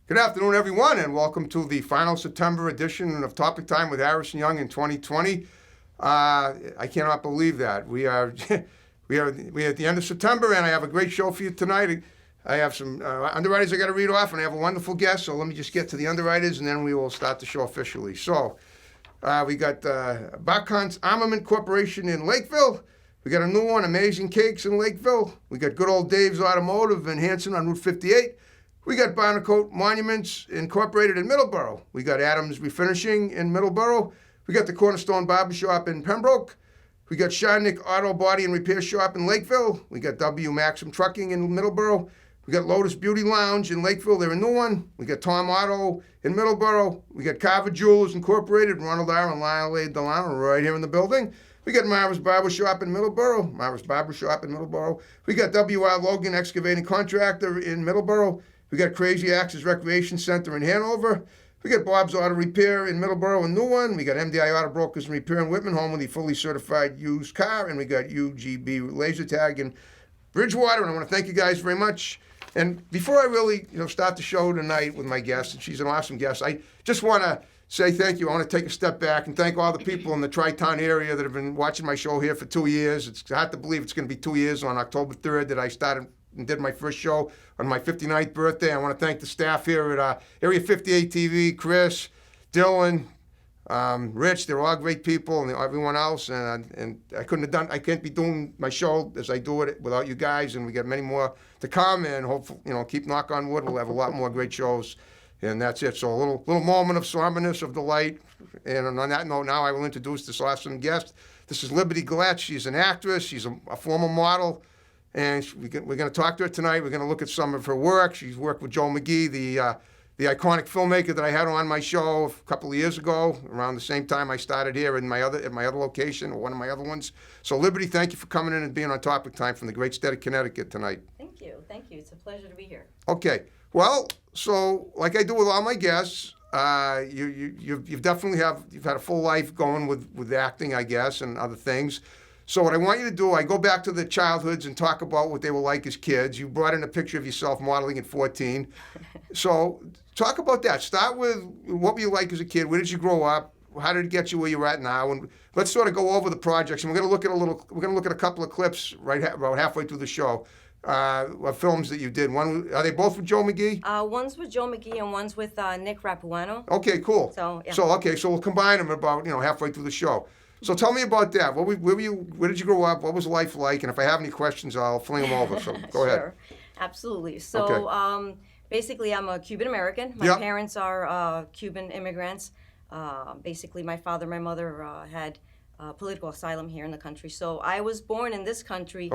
Good afternoon, everyone, and welcome to the final September edition of Topic Time with Harrison Young in 2020. I cannot believe that we are we are at the end of September, and I have a great show for you tonight. I have some underwriters I got to read off, and I have a wonderful guest. So let me just get to the underwriters, and then we will start the show officially. So we got Buckhunt's Armament Corporation in Lakeville. We got a new one, Amazing Cakes in Lakeville. We got good old Dave's Automotive in Hanson on Route 58. We got Barnacote Monuments Incorporated in Middleborough. We got Adams Refinishing in Middleborough. We got the Cornerstone Barbershop in Pembroke. We got Sharnick Auto Body and Repair Shop in Lakeville. We got W Maxim Trucking in Middleborough. We got Lotus Beauty Lounge in Lakeville. They're a new one. We got Tom Auto in Middleborough. We got Carver Jewelers Incorporated, Ronald R. and Lionel A. Delano right here in the building. We got Mara's Barbershop in Middleborough. We got W.R. Logan Excavating Contractor in Middleborough. We got Crazy Axes Recreation Center in Hanover. We got Bob's Auto Repair in Middleborough, a new one. We got MDI Auto Brokers and Repair in Whitman, home with the fully certified used car. And we got UGB Laser Tag in Bridgewater. And I want to thank you guys very much. And before I really start the show tonight with my guest, and she's an awesome guest, I just want to say thank you. I want to take a step back and thank all the people in the Tri-Town area that have been watching my show here for 2 years. It's hard to believe it's going to be 2 years on October 3rd that I started and did my first show on my 59th birthday. I want to thank the staff here at Area 58 TV, Chris, Dylan, Rich. They're all great people, and everyone else. And I can't be doing my show as I do it without you guys. And we got many more to come. And hopefully, keep knock on wood. We'll have a lot more great shows. And that's it. So a little moment of somberness, of delight. And on that note, now I will introduce this awesome guest. This is Liberty Gillette. She's an actress. She's a former model. And we're going to talk to her tonight. We're going to look at some of her work. She's worked with Joe McGee, the iconic filmmaker that I had on my show a couple of years ago, around the same time I started here at my other location, or one of my other ones. So, Liberty, thank you for coming in and being on Topic Time from the great state of Connecticut tonight. Thank you. It's a pleasure to be here. Okay. Well, so like I do with all my guests, you've definitely you've had a full life going with acting, I guess, and other things. So what I want you to do, I go back to the childhoods and talk about what they were like as kids. You brought in a picture of yourself modeling at 14. So talk about that. Start with what were you like as a kid? Where did you grow up? How did it get you where you're at now? And let's sort of go over the projects. And we're going to look at a couple of clips about halfway through the show of films that you did. Are they both with Joe McGee? One's with Joe McGee and one's with Nick Rapuano. Okay, cool. So yeah. So we'll combine them about halfway through the show. So tell me about that. Where did you grow up? What was life like? And if I have any questions, I'll fling them over. So go ahead. Sure, absolutely. So basically, I'm a Cuban American. My parents are Cuban immigrants. Basically, my father and my mother had political asylum here in the country. So I was born in this country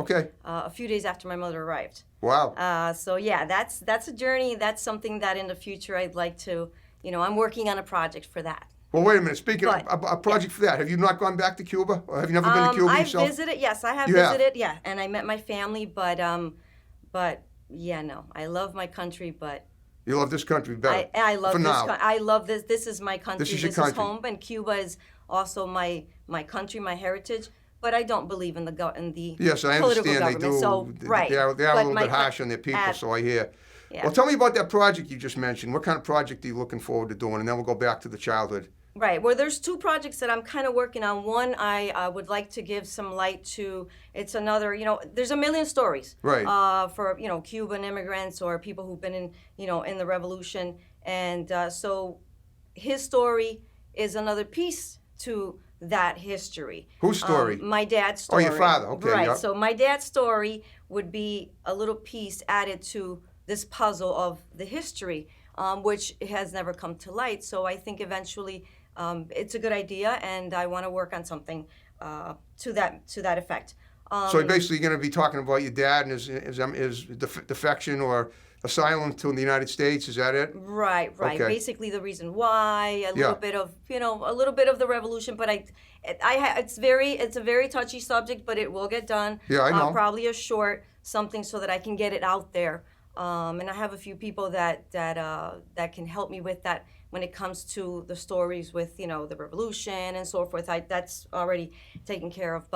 a few days after my mother arrived. Wow. So yeah, that's a journey. That's something that in the future I'd like to, I'm working on a project for that. Well, wait a minute. Speaking of a project for that, have you not gone back to Cuba? Or have you never been to Cuba yourself? I visited, yes, I have visited, yeah, and I met my family, but yeah, no, I love my country, but you love this country better. I love this. I love this. This is my country. This is your country. Is home, and Cuba is also my country, my heritage. But I don't believe in the yes, I political understand government. they do. So right, they are a little bit harsh on their people. So I hear. Yeah. Well, tell me about that project you just mentioned. What kind of project are you looking forward to doing? And then we'll go back to the childhood. Right. Well, there's two projects that I'm kind of working on. One, I would like to give some light to. It's another, there's a million stories. Right. For, Cuban immigrants or people who've been in the revolution. And so his story is another piece to that history. Whose story? My dad's story. Oh, your father. Okay. Right. Yep. So my dad's story would be a little piece added to this puzzle of the history, which has never come to light. So I think eventually it's a good idea, and I want to work on something to that effect. So basically, you're going to be talking about your dad and his defection or asylum to the United States. Is that it? Right. Okay. Basically, the reason why, a little bit of the revolution. But it's a very touchy subject, but it will get done. Yeah, I know. Probably a short something so that I can get it out there. And I have a few people that can help me with that when it comes to the stories with the revolution and so forth. That's already taken care of.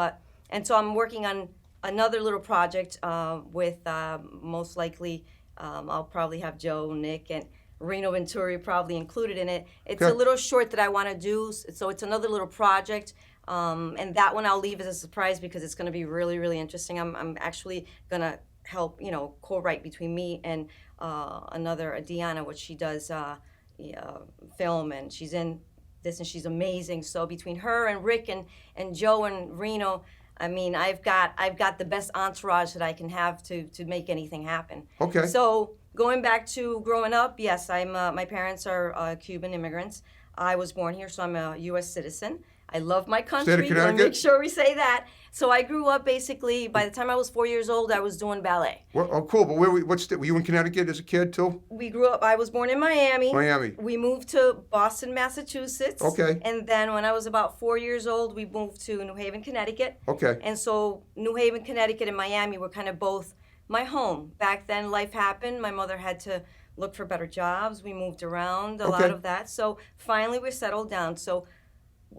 And so I'm working on another little project with most likely I'll probably have Joe, Nick, and Reno Venturi probably included in it. It's Okay. a little short that I want to do, so it's another little project. And that one I'll leave as a surprise because it's going to be really, really interesting. I'm actually going to help, co-write between me and another Deanna, which she does film, and she's in this, and she's amazing. So between her and Rick and Joe and Reno, I mean, I've got the best entourage that I can have to make anything happen. Okay. So going back to growing up, yes, my parents are Cuban immigrants. I was born here, so I'm a U.S. citizen. I love my country. State of Wanna Connecticut? make sure we say that. So I grew up basically. By the time I was 4 years old, I was doing ballet. Well, oh, cool. But were you in Connecticut as a kid too? We grew up. I was born in Miami. Miami. We moved to Boston, Massachusetts. Okay. And then when I was about 4 years old, we moved to New Haven, Connecticut. Okay. And so New Haven, Connecticut, and Miami were kind of both my home. Back then, life happened. My mother had to look for better jobs. We moved around a lot Okay. of that. So finally, we settled down. So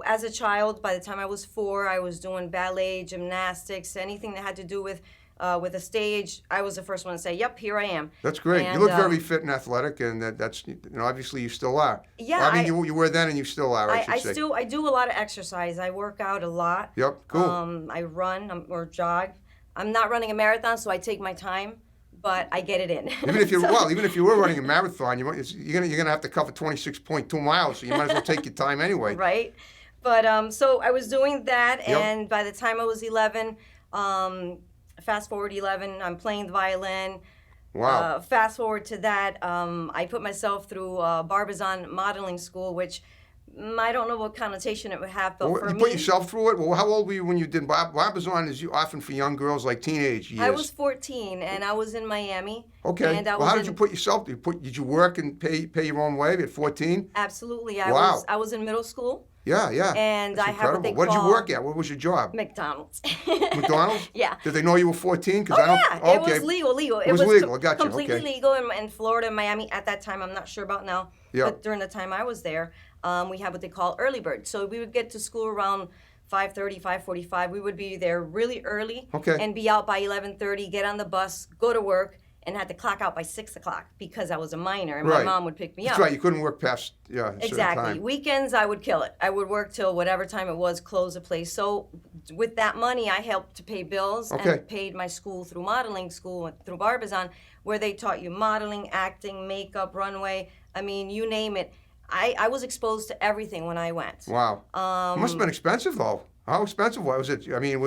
as a child, by the time I was 4, I was doing ballet, gymnastics, anything that had to do with a stage. I was the first one to say, "Yep, here I am." That's great. And, you look very fit and athletic, and that's obviously you still are. Yeah, Well, I mean, you were then, and you still are. I should say. I do a lot of exercise. I work out a lot. Yep. Cool. I run or jog. I'm not running a marathon, so I take my time, but I get it in. Even if you So- even if you were running a marathon, you're gonna have to cover 26.2 miles, so you might as well take your time anyway. Right? But so I was doing that, Yep. and by the time I was 11, fast forward 11, I'm playing the violin. Wow. Fast forward to that, I put myself through Barbizon Modeling School, which I don't know what connotation it would have, but Well, for you me, put yourself through it. Well, how old were you when you did Barbizon? Is often for young girls like teenage years. I was 14, and I was in Miami. Okay. And I Well, was how did in- you put yourself? Did you work and pay your own way at 14? Absolutely. Wow. I was in middle school. Yeah, yeah. And That's I have what they incredible. What did you call- work at? What was your job? McDonald's. McDonald's? Yeah. Did they know you were 14? Oh, yeah. It was legal. It was legal. I got you. completely Okay. legal in Florida and Miami at that time. I'm not sure about now. Yeah. But during the time I was there, we had what they call early bird. So we would get to school around 5:30, 5:45. We would be there really early. Okay. And be out by 11:30, get on the bus, go to work, and had to clock out by 6 o'clock because I was a minor and my Right. mom would pick me up. That's right. You couldn't work past a certain Exactly. time. Weekends, I would kill it. I would work till whatever time it was, close the place. So with that money, I helped to pay bills Okay. and paid my school through modeling school, through Barbizon, where they taught you modeling, acting, makeup, runway. I mean, you name it. I was exposed to everything when I went. Wow. It must have been expensive though. How expensive was it? I mean,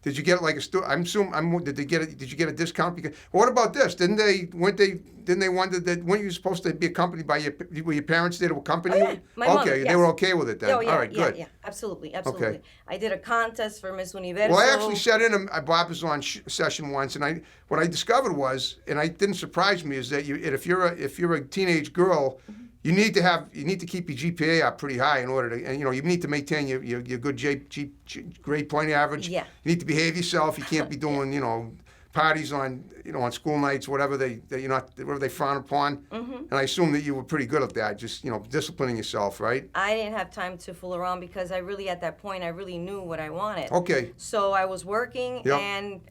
did you get like did you get a discount? Because what about this? Didn't they wonder that weren't you supposed to be accompanied by were your parents there to accompany Oh, yeah. you? My okay, mother, they yes. were okay with it then. Oh, yeah, All right, yeah, good. yeah, absolutely. I did a contest for Miss Universo. Well, I actually sat in a Barbizon session once, and what I discovered was, and it didn't surprise me, is that if you're a teenage girl, you need to keep your GPA up pretty high in order to, and you need to maintain your good grade point average. Yeah. You need to behave yourself. You can't be doing parties on school nights, whatever whatever they frown upon. Mm-hmm. And I assume that you were pretty good at that, just disciplining yourself, right? I didn't have time to fool around because at that point, I really knew what I wanted. Okay. So I was working Yep.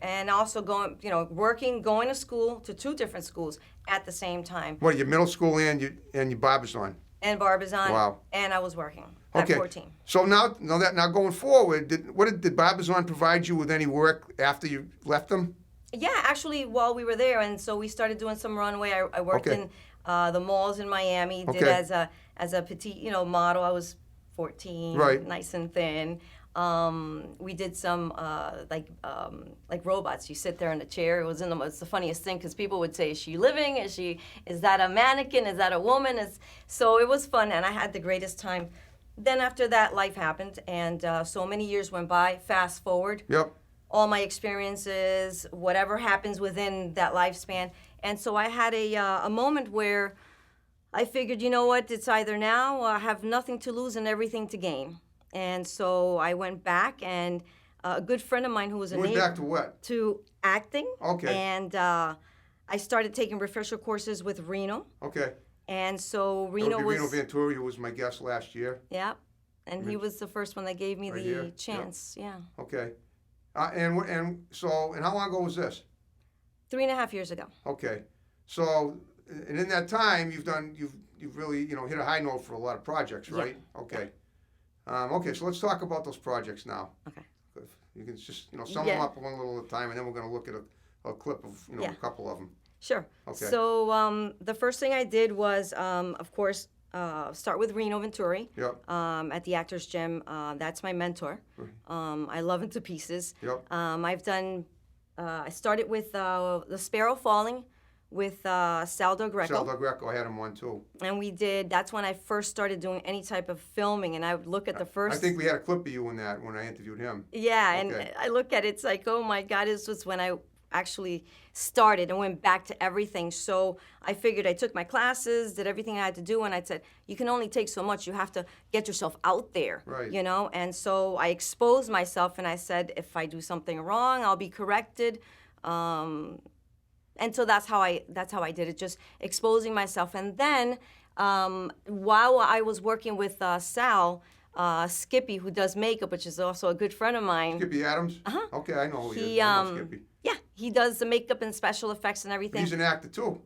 and also going to school, to 2 different schools at the same time. What, your middle school and your Barbizon? And Barbizon. Wow. And I was working Okay. at 14. So now going forward, did Barbizon provide you with any work after you left them? Yeah, actually, while we were there, and so we started doing some runway. I worked Okay. in the malls in Miami. Did Okay. as a petite, model. I was 14, Right. nice and thin. We did some like robots. You sit there in a chair. It's the funniest thing because people would say, "Is she living? Is that a mannequin? Is that a woman?" So it was fun, and I had the greatest time. Then after that, life happened, and so many years went by. Fast forward. Yep. All my experiences, whatever happens within that lifespan. And so I had a moment where I figured, you know what, it's either now or I have nothing to lose and everything to gain. And so I went back, and a good friend of mine who was a Went neighbor back to what? to acting. Okay. And I started taking refresher courses with Reno. Okay. And so Reno Reno was, Venturi, who was my guest last year. yeah. And he was the first one that gave me Right the here? Yep. chance. Yeah. Okay. And how long ago was this? 3.5 years ago. Okay. So and in that time, you've really, hit a high note for a lot of projects, Yeah. right? Okay. Okay, so let's talk about those projects now. Okay. If you can just, sum them Yeah. up one little at a time, and then we're gonna look at a clip of, Yeah. a couple of them. Sure. Okay. So the first thing I did was, of course, start with Reno Venturi Yep, at the Actors Gym. That's my mentor. I love him to pieces. yep, I've done. I started with The Sparrow Falling with Sal Del Greco. Sal Del Greco, I had him one too. And we did. That's when I first started doing any type of filming, and I would look at the first. I think we had a clip of you in that when I interviewed him. Yeah, and Okay. I look at it, it's like, oh my God, this was when I actually started and went back to everything. So I figured I took my classes, did everything I had to do, and I said, you can only take so much. You have to get yourself out there, Right. And so I exposed myself, and I said, if I do something wrong, I'll be corrected. And so that's how I did it, just exposing myself. And then while I was working with Sal, Skippy, who does makeup, which is also a good friend of mine. Skippy Adams? Uh-huh. Okay, I know who he is. He I know Skippy. yeah, he does the makeup and special effects and everything. He's an actor too,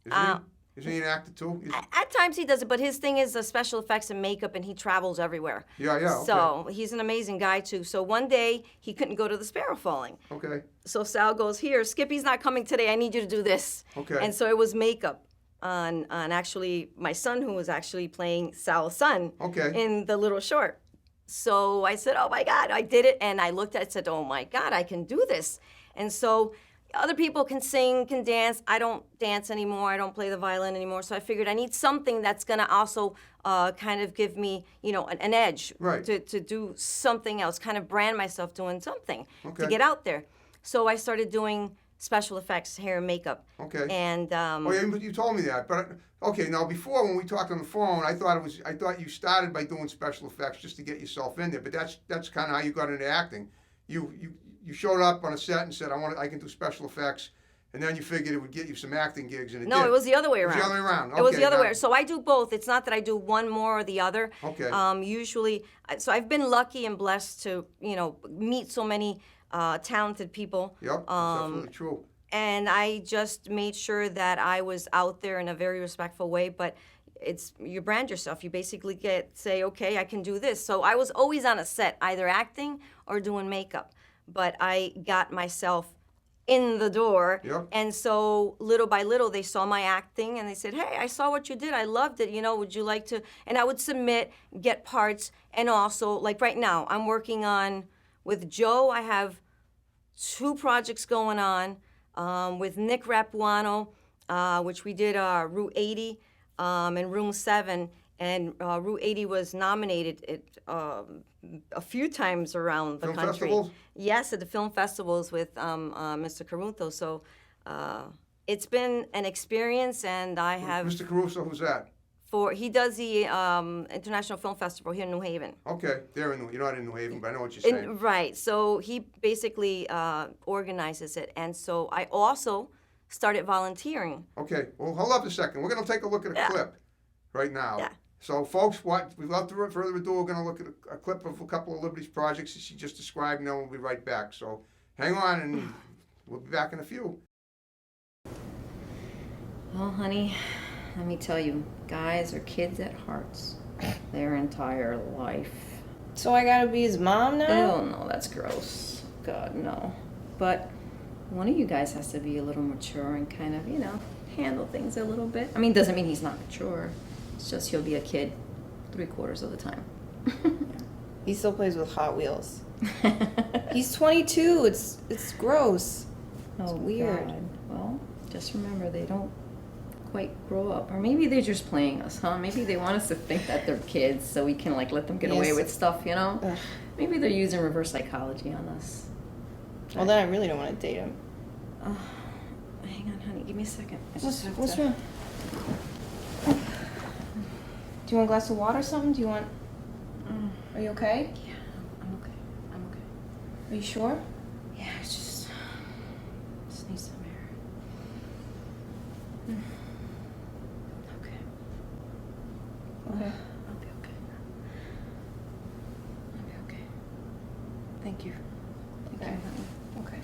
isn't he? Isn't he an actor too? At times he does it, but his thing is special effects and makeup, and he travels everywhere. Yeah, okay. So he's an amazing guy too. So one day he couldn't go to the Sparrow Falling. Okay, So Sal goes, here, Skippy's not coming today. I need you to do this. Okay. And so it was makeup on actually my son, who was actually playing Sal's son Okay. in the little short. So I said, oh my God, I did it. And I looked at it and said, oh my God, I can do this. And so other people can sing, can dance. I don't dance anymore. I don't play the violin anymore. So I figured I need something that's going to also kind of give me, an edge Right. to do something else, kind of brand myself doing something Okay. to get out there. So I started doing special effects, hair and makeup. Okay. And Oh yeah, but you told me that. But okay, now before when we talked on the phone, I thought you started by doing special effects just to get yourself in there. But that's kind of how you got into acting. You showed up on a set and said, I can do special effects, and then you figured it would get you some acting gigs, and it no, did. it was the other way It around. was the other way around. It was Okay, the other now- way. So I do both. It's not that I do one more or the other. Okay. Usually, so I've been lucky and blessed to, meet so many talented people. Yep, that's absolutely true. And I just made sure that I was out there in a very respectful way. But you brand yourself. You basically say, okay, I can do this. So I was always on a set, either acting or doing makeup. But I got myself in the door. Yep. And so little by little, they saw my acting and they said, hey, I saw what you did. I loved it. Would you like to? And I would submit, get parts. And also, like right now, I'm working on, with Joe, I have 2 projects going on. With Nick Rapuano, which we did Route 80 and Room 7. And Route 80 was nominated a few times around the Film country. festivals? Yes, at the film festivals with Mr. Carruthers. So it's been an experience, and I have Mr. Caruso, who's that? he does the International Film Festival here in New Haven. Okay, you're not in New Haven, but I know what you're saying. Right. So he basically organizes it, and so I also started volunteering. Okay, well, hold up a second. We're going to take a look at a clip right now. Yeah. So, folks, without further ado, we're going to look at a clip of a couple of Liberty's projects that she just described, and then we'll be right back. So, hang on, and we'll be back in a few. Well, honey, let me tell you, guys are kids at hearts their entire life. So I gotta be his mom now? Oh, no, that's gross. God, no. But one of you guys has to be a little mature and kind of, handle things a little bit. I mean, doesn't mean he's not mature. It's just he'll be a kid 3/4 of the time. He still plays with Hot Wheels. He's 22. It's gross. Oh, weird. God. Well, just remember, they don't quite grow up. Or maybe they're just playing us, huh? Maybe they want us to think that they're kids so we can, let them get away Yes. with stuff, Ugh. Maybe they're using reverse psychology on us. Well, then I really don't want to date him. Hang on, honey. Give me a second. What's wrong? Do you want a glass of water or something? Do you want... Are you okay? Yeah, I'm okay. I'm okay. Are you sure? Yeah, I just need some air. Okay. Okay. I'll be okay. I'll be okay. Thank you. Thank Okay. you, honey. Okay.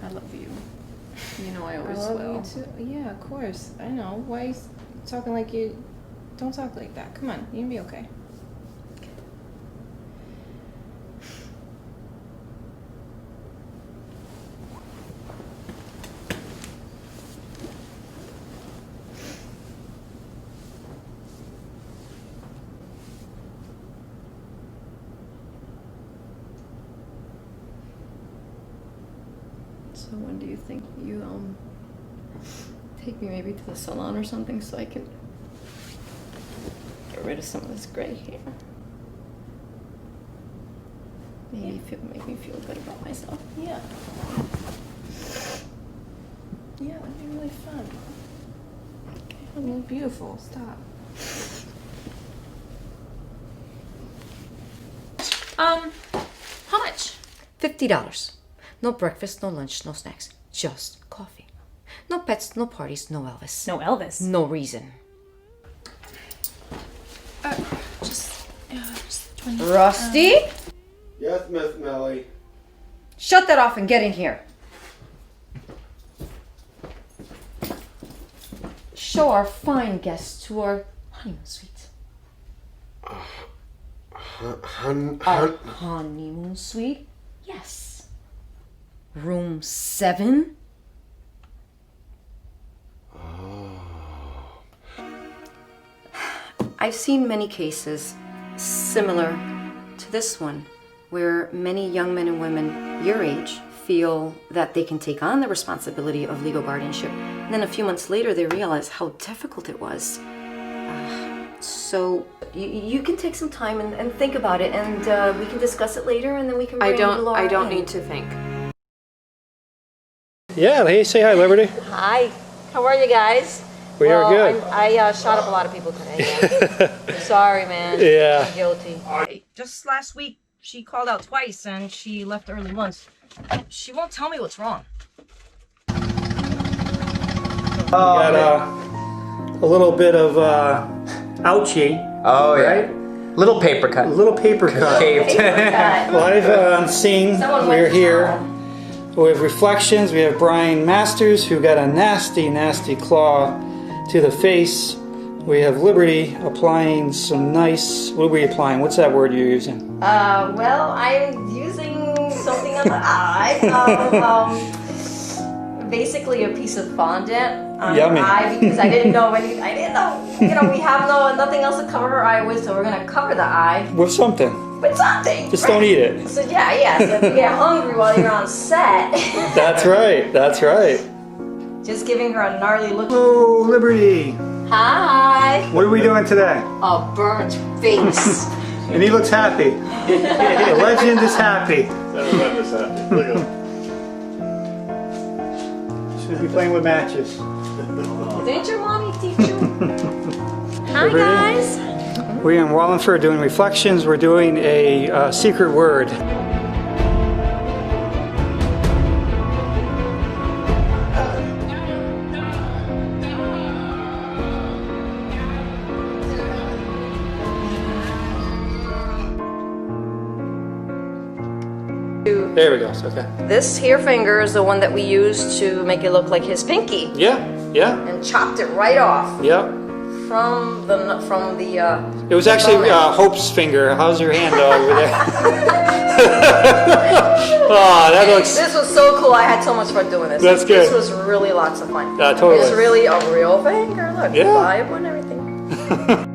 I love you. You know I I always love will. you too. Yeah, of course. I know. Why are you talking like you? Don't talk like that. Come on, you can be okay. So when do you think you take me maybe to the salon or something so I can get rid of some of this gray hair? Maybe make me feel good about myself. Yeah. Yeah, that'd be really fun. I mean, beautiful. Stop. How much? $50. No breakfast, no lunch, no snacks. Just coffee. No pets, no parties, no Elvis. No Elvis. No reason. Just 20. Rusty? Yes, Miss Melly. Shut that off and get in here. Show our fine guests to our honeymoon suite. Our honeymoon suite? Yes. Room 7? I've seen many cases similar to this one, where many young men and women your age feel that they can take on the responsibility of legal guardianship, and then a few months later they realize how difficult it was. So you can take some time and think about it, and we can discuss it later, and then we can bring Laura I don't in. need to think. Yeah, hey, say hi, Liberty. Hi, how are you guys? We are good. I shot up a lot of people today. Yeah. I'm sorry, man. Yeah. I'm guilty. Just last week, she called out twice and she left early once. She won't tell me what's wrong. Got a little bit of ouchie, Oh yeah. right? Little paper cut. A little paper cut. Caved. Live on scene, we're here with Reflections. We have Brian Masters, who got a nasty, nasty claw to the face. We have Liberty applying some nice, what are we applying? What's that word you're using? Well, I'm using something on the eye. Basically a piece of fondant on Yummy. her eye because I didn't know, we have nothing else to cover her eye with, so we're gonna cover the eye With something. with something. Just don't eat it. So yeah, so if you get hungry while you're on set, That's right, that's right. just giving her a gnarly look. Hello, Liberty. Hi. What are we doing today? A burnt face. And he looks happy. The legend is happy. Should be playing with matches. Didn't your mommy teach you? Hi, guys. We're in Wallingford doing Reflections. We're doing a secret word. There we go. It's okay. This here finger is the one that we used to make it look like his pinky, Yeah, yeah, and chopped it right off yeah. from the. It was actually Hope's finger. How's your hand over there? Oh, that looks. This was so cool. I had so much fun doing this. That's good. This was really lots of fun. Totally. It's really a real finger. Look, Yeah. viable and everything.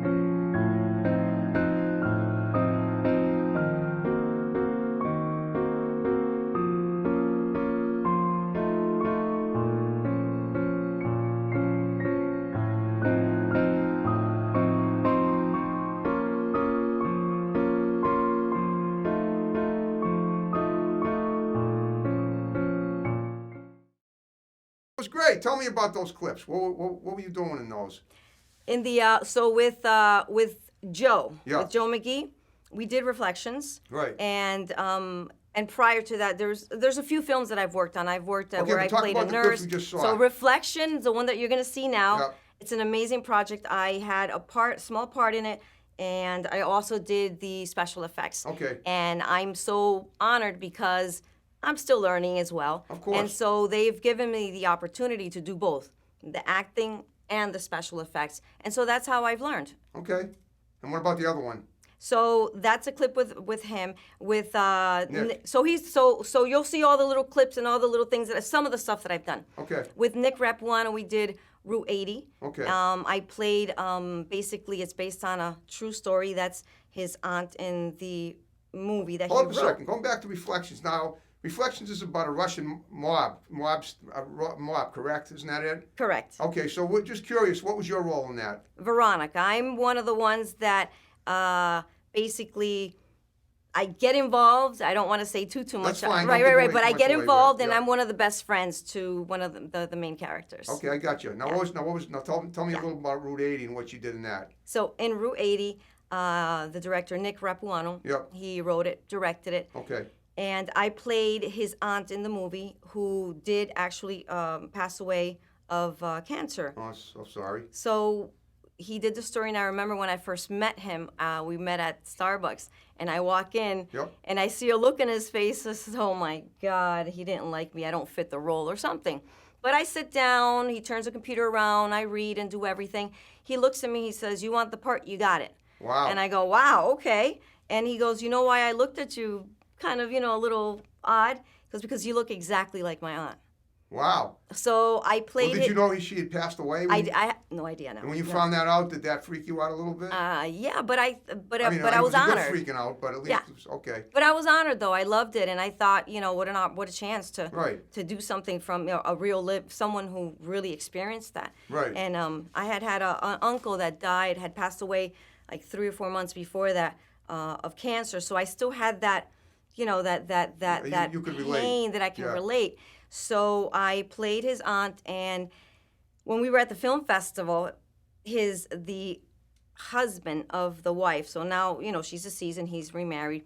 It was great. Tell me about those clips. What were you doing in those? In the so with Joe, Yeah. with Joe McGee, we did Reflections. Right. And prior to that, there's a few films that I've worked on. I've worked Okay, where but I talk played about a the clips nurse. we just saw. So Reflections, the one that you're gonna see now, Yep. it's an amazing project. I had a small part in it, and I also did the special effects. Okay. And I'm so honored because I'm still learning as well. Of course. And so they've given me the opportunity to do both, the acting and the special effects. And so that's how I've learned. Okay. And what about the other one? So that's a clip with him with Nick. so he's so you'll see all the little clips and all the little things that some of the stuff that I've done. Okay. With Nick Rapuano, we did Route 80. Okay. I played basically it's based on a true story. That's his aunt in the movie that Hold up he a wrote. second. Going back to Reflections now. Reflections is about a Russian mob, correct? Isn't that it? Correct. Okay, so we're just curious, what was your role in that? Veronica. I'm one of the ones that basically I get involved. I don't want to say too much. That's fine. Right, Don't give right, right. away But too I much get away, involved, right, and yeah. I'm one of the best friends to one of the main characters. Okay, I got you. Now tell me a little about Route 80 and what you did in that. So in Route 80, the director Nick Rapuano, Yep. he wrote it, directed it, Okay. and I played his aunt in the movie, who did actually pass away of cancer. Oh, so sorry. So he did the story, and I remember when I first met him, we met at Starbucks, and I walk in, Yep. and I see a look in his face. I said, oh my God, he didn't like me. I don't fit the role or something. But I sit down, he turns the computer around, I read and do everything. He looks at me, he says, you want the part? You got it. Wow. And I go, wow, okay. And he goes, you know why I looked at you kind of, a little odd? Because you look exactly like my aunt. Wow. So I played Well, did you know she had passed away? I had no idea now. And when you No. found that out, did that freak you out a little bit? Yeah, but I it was a good honored. freaking out, but at least Yeah. it was okay. But I was honored though. I loved it, and I thought, what a chance to Right. to do something from a real someone who really experienced that. Right. And I had an uncle that died, had passed away like 3 or 4 months before that of cancer. So I still had that, that You could relate. pain that I can Yeah. relate. So I played his aunt, and when we were at the film festival, the husband of the wife, so now, she's deceased and he's remarried,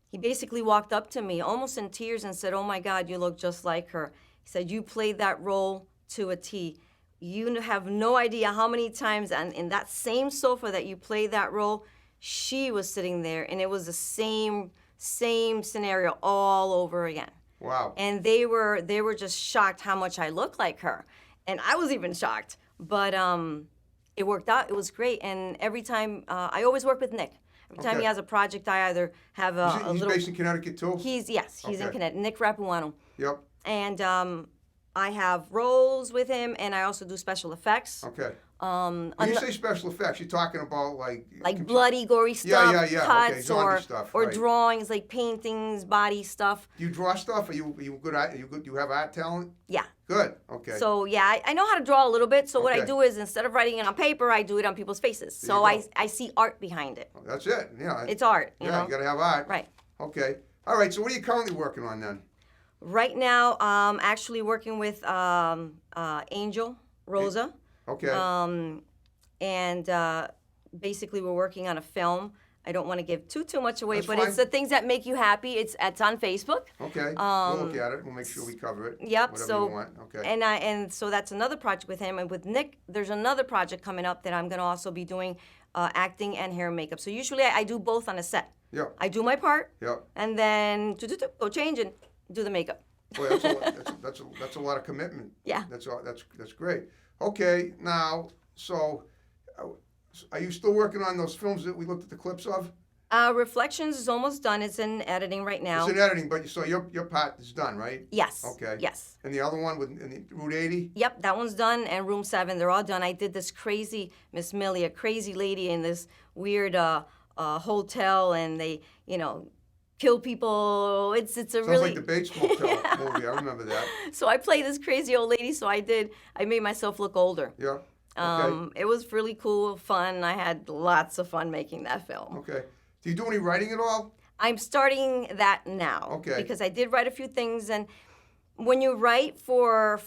he basically walked up to me almost in tears and said, oh my God, you look just like her. He said, you played that role to a T. You have no idea how many times, and in that same sofa that you played that role, she was sitting there, and it was the same scenario all over again. Wow. And they were just shocked how much I look like her, and I was even shocked. But it worked out. It was great. And every time I always work with Nick. Every time he Okay. has a project, I either have a He's little. based in Connecticut too? He's in Okay. Connecticut. Nick Rapuano, Yep. and I have roles with him, and I also do special effects. Okay. When you say special effects, you're talking about Like bloody, gory stuff, yeah, okay, cuts, zombie stuff, or right. drawings, like paintings, body stuff. Do you draw stuff? Are you good at? You have art talent? Yeah. Good. Okay. So yeah, I know how to draw a little bit. So what I Okay. do is, instead of writing it on paper, I do it on people's faces. There So you go. I see art behind it. That's it. Yeah. It's art, you Yeah, know. you gotta have art. Right. Okay. All right. So what are you currently working on then? Right now, I'm actually working with Angel Rosa, Okay. and basically we're working on a film. I don't want to give too much away, That's but fine. it's the things that make you happy. It's on Facebook. Okay. We'll look at it. We'll make sure we cover it. Yep. Whatever So you want. Okay. and so that's another project with him, and with Nick, there's another project coming up that I'm going to also be doing acting and hair and makeup. So usually I do both on a set. Yep. I do my part, Yep. and then go change and do the makeup. Boy, that's a lot of commitment. Yeah. That's great. Okay. Now, so are you still working on those films that we looked at the clips of? Reflections is almost done. It's in editing right now. It's in editing, but so your part is done, right? Yes. Okay. Yes. And the other one with in Route 80? Yep, that one's done, and Room 7, they're all done. I did this crazy, Miss Millie, a crazy lady in this weird hotel, and they, kill people. It's a Sounds really... like the Bates Motel movie. I remember that. So I played this crazy old lady, so I made myself look older. Yeah. Okay. It was really cool, fun. I had lots of fun making that film. Okay. Do you do any writing at all? I'm starting that now. Okay. Because I did write a few things, and when you write for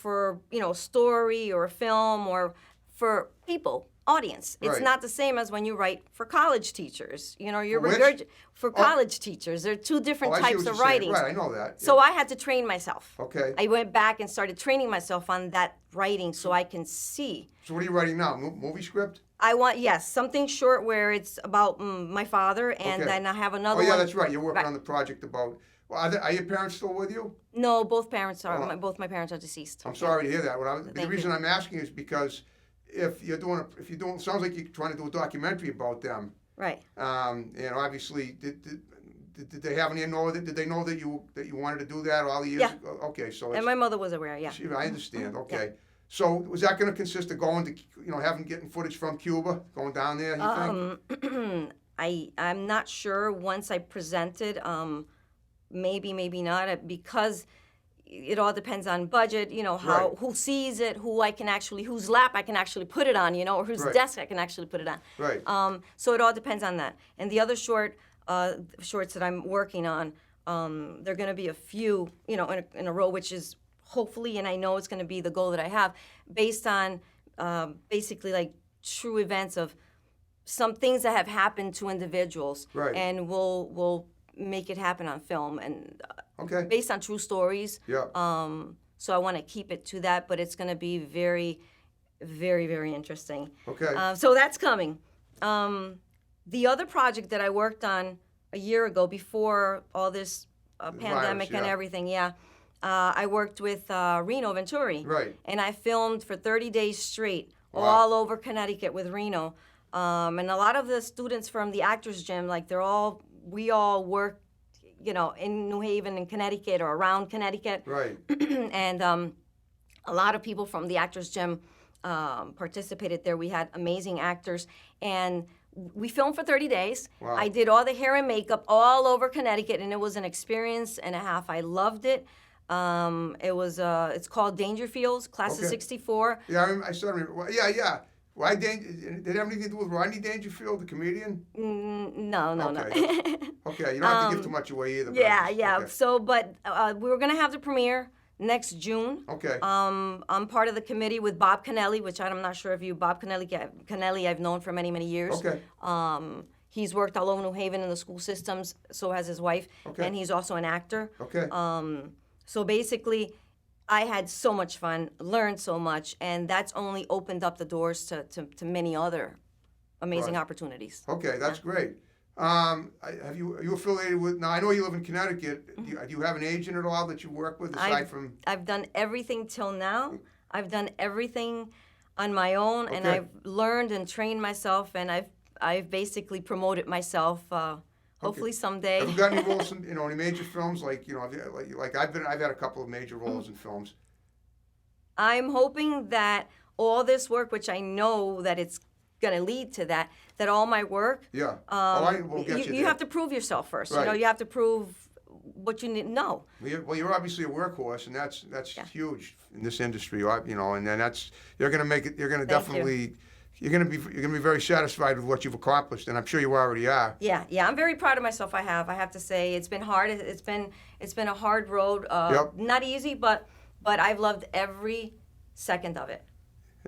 story or a film or for people, audience. It's Right. not the same as when you write for college teachers. You know, you're For which? for college teachers. There are two different Oh, I see types what of you're saying. writings. Right, I know that. So yeah. I had to train myself. Okay. I went back and started training myself on that writing so I can see. So what are you writing now? Movie script? I want, yes, something short where it's about my father, and Okay. then I have another Oh yeah, one. that's right. You're working Right. on the project about. Well, are your parents still with you? No, both parents are. Oh. Both my parents are deceased. I'm sorry to hear that. The Thank reason you. I'm asking is because if you're doing, sounds like you're trying to do a documentary about them. Right. And obviously, did they have any know that? Did they know that you wanted to do that all the years? Yeah. ago? Okay, so And it's, my mother was aware. Yeah. I understand. Okay. So was that going to consist of going to, getting footage from Cuba, going down there? You think? I'm not sure. Once I presented, maybe not, because it all depends on budget. You know, how Right. who sees it, whose lap I can actually put it on. You know, or whose Right. desk I can actually put it on. Right. So it all depends on that. And the other shorts that I'm working on, they're going to be a few, in a row, which is hopefully, and I know it's going to be the goal that I have, based on basically like true events of some things that have happened to individuals, Right. and we'll make it happen on film, and Okay. based on true stories. Yeah. So I want to keep it to that, but it's going to be very, very, very interesting. Okay. So that's coming. The other project that I worked on a year ago, before all this pandemic and yeah. everything, I worked with Reno Venturi. Right. And I filmed for 30 days straight, Wow. all over Connecticut with Reno. And a lot of the students from the Actors Gym, we all work, in New Haven and Connecticut or around Connecticut. Right. And a lot of people from the Actors Gym participated there. We had amazing actors, and we filmed for 30 days. Wow. I did all the hair and makeup all over Connecticut, and it was an experience and a half. I loved it. It's called Dangerfields, class of Okay. '64. Yeah, I still remember. Well, yeah. Why did it have anything to do with Rodney Dangerfield, the comedian? No. Okay. Okay, you don't have to give too much away either. but Yeah. okay. So, but we were gonna have the premiere next June. Okay. I'm part of the committee with Bob Kennelly, which I'm not sure if Bob Kennelly I've known for many, many years. Okay. He's worked all over New Haven in the school systems, so has his wife, Okay. and he's also an actor. Okay. So basically, I had so much fun, learned so much, and that's only opened up the doors to many other amazing Right. opportunities. Okay, that's great. Are you affiliated with? Now I know you live in Connecticut. Do you have an agent at all that you work with aside from? I've done everything till now. I've done everything on my own, and Okay. I've learned and trained myself, and I've basically promoted myself. Hopefully someday. Have you got any roles in any major films? I've had a couple of major roles in films. I'm hoping that all this work, which I know that it's going to lead to that all my work. Yeah. We'll get you you there. have to prove yourself first. Right. You have to prove what you need to know. Well, you're obviously a workhorse, and that's huge in this industry. And then you're going to make it. You're going to Thank you. definitely. You're going to be very satisfied with what you've accomplished, and I'm sure you already are. Yeah, I'm very proud of myself. I have to say, it's been hard. It's been a hard road. Yep. Not easy, but I've loved every second of it.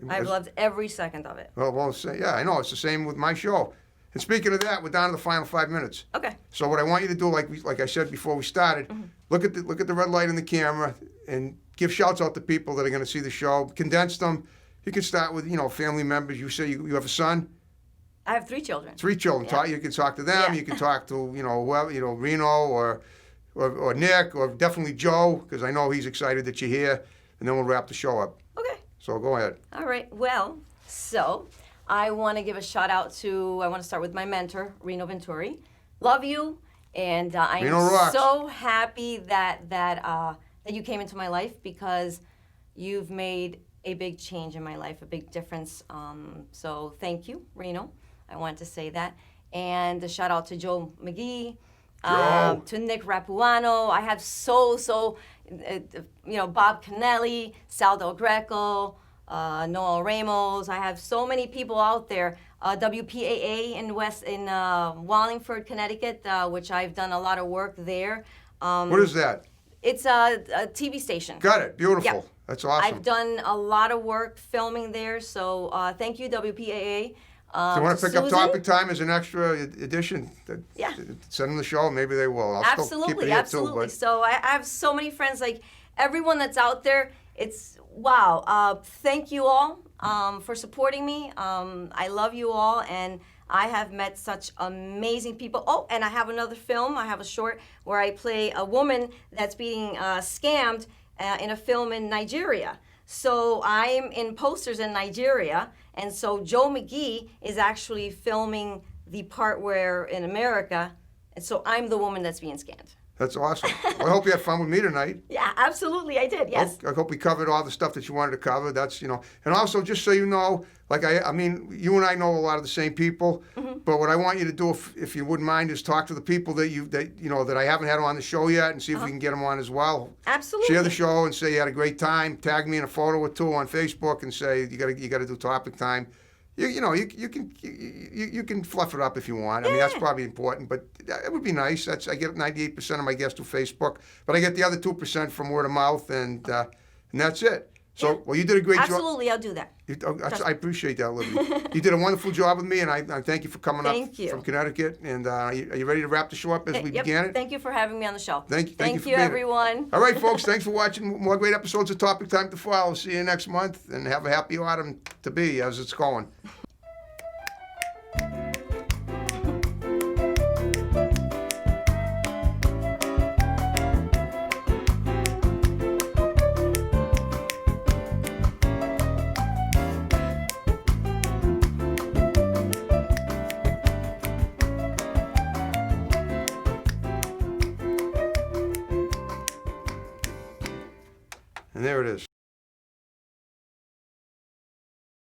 I've loved every second of it. Well, yeah, I know. It's the same with my show. And speaking of that, we're down to the final 5 minutes. Okay. So what I want you to do, like I said before we started, look at the red light in the camera and give shouts out to people that are going to see the show. Condense them. You can start with family members. You say you have a son. I have 3 children. 3 children. Yeah. You can talk to them. Yeah. You can talk to whoever, Reno or Nick or definitely Joe, because I know he's excited that you're here. And then we'll wrap the show up. Okay. So go ahead. All right. Well, so I want to give a shout out to. I want to start with my mentor, Reno Venturi. Love you, and I Reno am rocks. so happy that you came into my life, because you've made a big change in my life, a big difference. So thank you, Reno. I wanted to say that. And a shout out to Joe McGee, Joe. to Nick Rapuano. I have Bob Kennelly, Sal Del Greco, Noel Ramos. I have so many people out there. WPAA in Wallingford, Connecticut, which I've done a lot of work there. What is that? It's a TV station. Got it. Beautiful. Yeah. That's awesome. I've done a lot of work filming there, so thank you, WPAA. If you want to pick up Susan? Topic Time as an extra edition, Yeah. send them the show. Maybe they will. I'll still keep it Absolutely, here absolutely. too. So I have so many friends, like everyone that's out there. It's wow. Thank you all for supporting me. I love you all, and I have met such amazing people. Oh, and I have another film. I have a short where I play a woman that's being scammed in a film in Nigeria. So I'm in posters in Nigeria, and so Joe McGee is actually filming the part where in America, and so I'm the woman that's being scammed. That's awesome. Well, I hope you had fun with me tonight. Yeah, absolutely, I did. Yes. I hope we covered all the stuff that you wanted to cover. That's, and also just so you know, like I mean, you and I know a lot of the same people, but what I want you to do, if you wouldn't mind, is talk to the people that I haven't had on the show yet, and see if we can get them on as well. Absolutely. Share the show and say you had a great time. Tag me in a photo or two on Facebook and say you got to do Topic Time. You can fluff it up if you want. I mean, that's probably important, but it would be nice. I get 98% of my guests through Facebook, but I get the other 2% from word of mouth, and that's it. So, well, you did a great job. Absolutely, I'll do that. I appreciate that, Liberty. You did a wonderful job with me, and I thank you for coming Thank up you. from Connecticut. And are you ready to wrap the show up as we Yep. began it? Thank you for having me on the show. Thank you for you, being here. everyone. All right, folks. Thanks for watching. More great episodes of Topic Time to follow. See you next month, and have a happy autumn to be as it's going. And there it is.